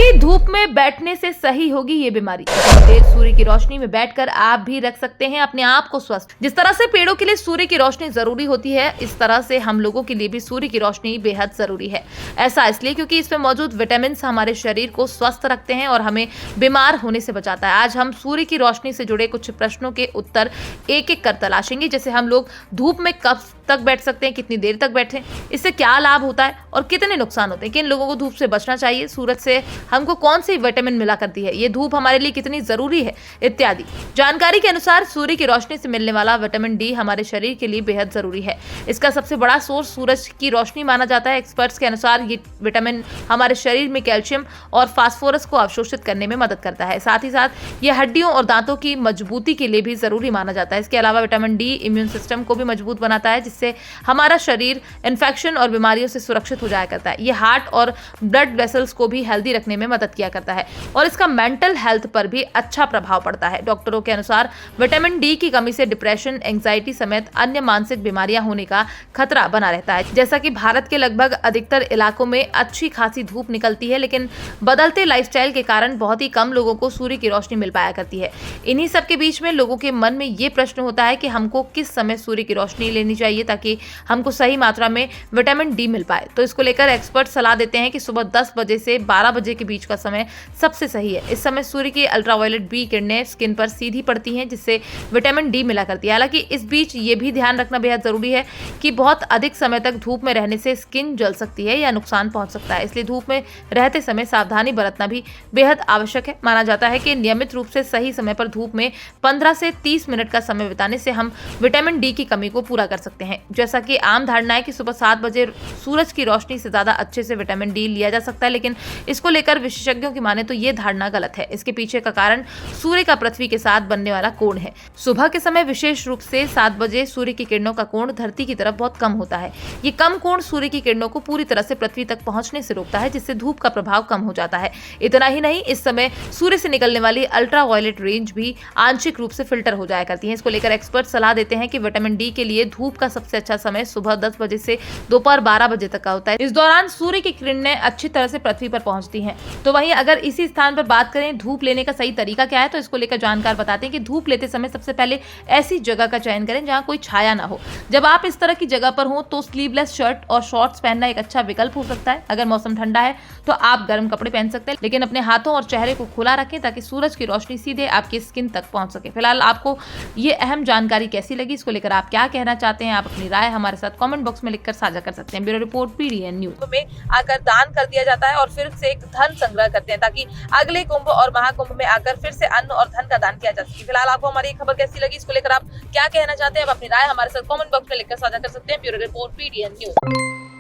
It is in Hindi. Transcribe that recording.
कि धूप में बैठने से सही होगी ये बीमारी। देर सूर्य की रोशनी में बैठकर आप भी रख सकते हैं अपने आप को स्वस्थ। जिस तरह से पेड़ों के लिए सूर्य की रोशनी जरूरी होती है, इस तरह से हम लोगों के लिए भी सूर्य की रोशनी बेहद जरूरी है। ऐसा इसलिए क्योंकि इसमें मौजूद विटामिन हमारे शरीर को स्वस्थ रखते हैं और हमें बीमार होने से बचाता है। आज हम सूर्य की रोशनी से जुड़े कुछ प्रश्नों के उत्तर एक एक कर तलाशेंगे, जैसे हम लोग धूप में कब तक बैठ सकते हैं, कितनी देर तक बैठें, इससे क्या लाभ होता है और कितने नुकसान होते हैं, किन लोगों को धूप से बचना चाहिए, सूरज से हमको कौन सी विटामिन मिला करती है, ये धूप हमारे लिए कितनी जरूरी है, इत्यादि। जानकारी के अनुसार सूर्य की रोशनी से मिलने वाला विटामिन डी हमारे शरीर के लिए बेहद जरूरी है। इसका सबसे बड़ा सोर्स सूरज की रोशनी माना जाता है। एक्सपर्ट्स के अनुसार ये विटामिन हमारे शरीर में कैल्शियम और फास्फोरस को अवशोषित करने में मदद करता है। साथ ही साथ यह हड्डियों और दांतों की मजबूती के लिए भी जरूरी माना जाता है। इसके अलावा विटामिन डी इम्यून सिस्टम को भी मजबूत बनाता है, जिससे हमारा शरीर इन्फेक्शन और बीमारियों से सुरक्षित हो जाया करता है। यह हार्ट और ब्लड वेसल्स को भी हेल्दी रखने में मदद किया करता है और इसका मेंटल हेल्थ पर भी अच्छा प्रभाव पड़ता है। डॉक्टरों के अनुसार विटामिन डी की कमी से डिप्रेशन, एंजाइटी समेत अन्य मानसिक बीमारियां होने का खतरा बना रहता है। जैसा कि भारत के लगभग अधिकतर इलाकों में अच्छी खासी धूप निकलती है, लेकिन बदलते लाइफस्टाइल के कारण बहुत ही कम लोगों को सूर्य की रोशनी मिल पाया करती है। इन्हीं सब के बीच में लोगों के मन में ये प्रश्न होता है कि हमको किस समय सूर्य की रोशनी लेनी चाहिए ताकि हमको सही मात्रा में विटामिन डी मिल पाए। तो इसको लेकर एक्सपर्ट सलाह देते हैं कि सुबह 10 बजे से 12 बजे के बीच का समय सबसे सही है। इस समय सूर्य की अल्ट्रावायलेट बी किरणें स्किन पर सीधी पड़ती हैं, जिससे विटामिन डी मिला करती है। हालांकि इस बीच ये भी ध्यान रखना बेहद जरूरी है कि बहुत अधिक समय तक धूप में रहने से स्किन जल सकती है या नुकसान पहुंच सकता है। इसलिए धूप में रहते समय सावधानी बरतना भी बेहद आवश्यक है। माना जाता है कि नियमित रूप से सही समय पर धूप में 15 से 30 मिनट का समय बिताने से हम विटामिन डी की कमी को पूरा कर सकते हैं। जैसा कि आम धारणा है कि सुबह 7 बजे सूरज की रोशनी से ज्यादा अच्छे से विटामिन डी लिया जा सकता है, लेकिन इसको लेकर विशेषज्ञों की माने तो ये धारणा गलत है। इसके पीछे का कारण सूर्य का पृथ्वी के साथ बनने वाला कोण है। सुबह के समय विशेष रूप से 7 बजे सूर्य की किरणों का कोण धरती की तरफ बहुत कम होता है। ये कम कोण सूर्य की किरणों को पूरी तरह से पृथ्वी तक पहुंचने से रोकता है, जिससे धूप का प्रभाव कम हो जाता है। इतना ही नहीं, इस समय सूर्य से निकलने वाली अल्ट्रावायलेट रेंज भी आंशिक रूप से फिल्टर हो जाया करती है। इसको लेकर एक्सपर्ट सलाह देते हैं कि विटामिन डी के लिए धूप का सबसे अच्छा समय सुबह 10 बजे से दोपहर 12 बजे तक का होता है। इस दौरान सूर्य की किरणें अच्छी तरह से पृथ्वी पर पहुंचती हैं। तो वहीं अगर इसी स्थान पर बात करें धूप लेने का सही तरीका क्या है, तो इसको लेकर जानकार बताते हैं कि धूप लेते समय सबसे पहले ऐसी जगह का चयन करें जहां कोई छाया ना हो। जब आप इस तरह की जगह पर हो तो स्लीवलेस शर्ट और शॉर्ट्स पहनना एक अच्छा विकल्प हो सकता है। अगर मौसम ठंडा है तो आप गर्म कपड़े पहन सकते हैं, लेकिन अपने हाथों और चेहरे को खुला रखें ताकि सूरज की रोशनी सीधे आपकी स्किन तक पहुंच सके। फिलहाल आपको ये अहम जानकारी कैसी लगी, इसको लेकर आप क्या कहना चाहते हैं, आप अपनी राय हमारे साथ कमेंट बॉक्स में लिखकर साझा कर सकते हैं। Bureau report, PDN news. में आकर दान कर दिया जाता है और फिर से एक धन संग्रह करते हैं ताकि अगले कुंभ और महाकुंभ में आकर फिर से अन्न और धन का दान किया जा सके। फिलहाल आपको हमारी खबर कैसी लगी, इसको लेकर आप क्या कहना चाहते हैं, आप अपनी राय हमारे साथ कमेंट बॉक्स में लिखकर साझा कर सकते हैं। Bureau report, PDN news.